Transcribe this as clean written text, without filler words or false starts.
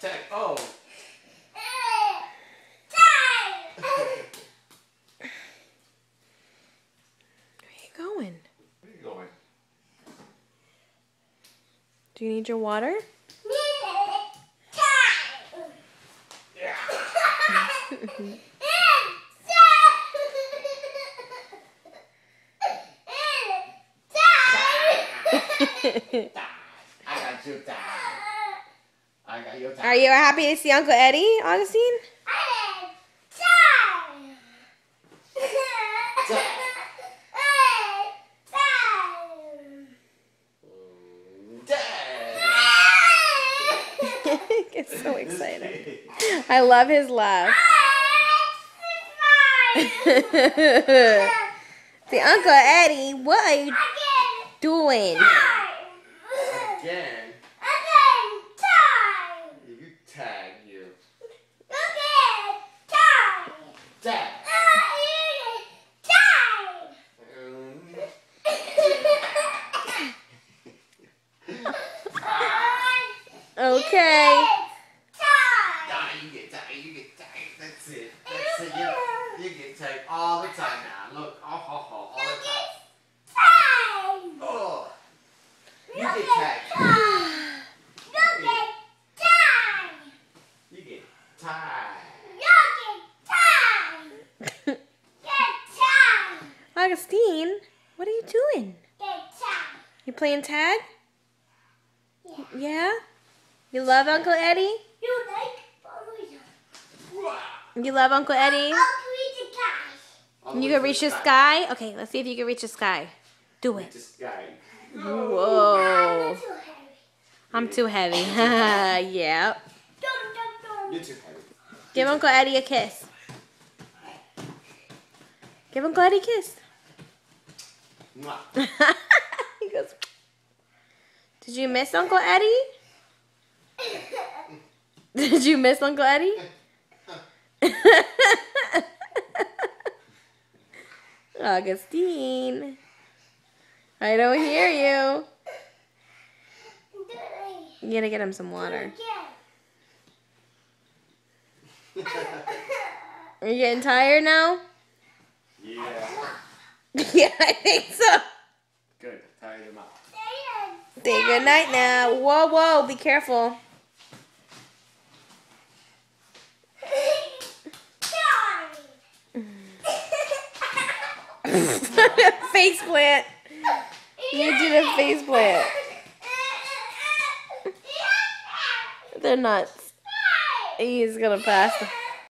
Tag. Oh. Where are you going? Where are you going? Do you need your water? Yeah. I got you, Dad. I got you, Dad. Are you happy to see Uncle Eddie, Augustine? He gets so excited. I love his laugh. See, Uncle Eddie, what are you doing? Again. You tag you. Dad. Okay. You get tagged. You get tagged. That's it. That's it. You get tagged all the time now. Look. All the time. Oh. You get tagged. You get tagged. Augustine, what are you doing? You playing tag? Yeah? You love Uncle Eddie? You love Uncle Eddie? You can reach the sky? Okay, let's see if you can reach the sky. Do it. This guy. Whoa. I'm too heavy. Yep. You're too heavy. Give Uncle Eddie a kiss. Give Uncle Eddie a kiss. Mwah. He goes, did you miss Uncle Eddie? Did you miss Uncle Eddie? Augustine. I don't hear you. You gotta get him some water. Are you getting tired now? Yeah. Yeah, I think so. Good. Tired him out. Say good night now. Whoa, whoa, be careful. Face plant. You did a face plant. They're nuts. He's gonna pass them.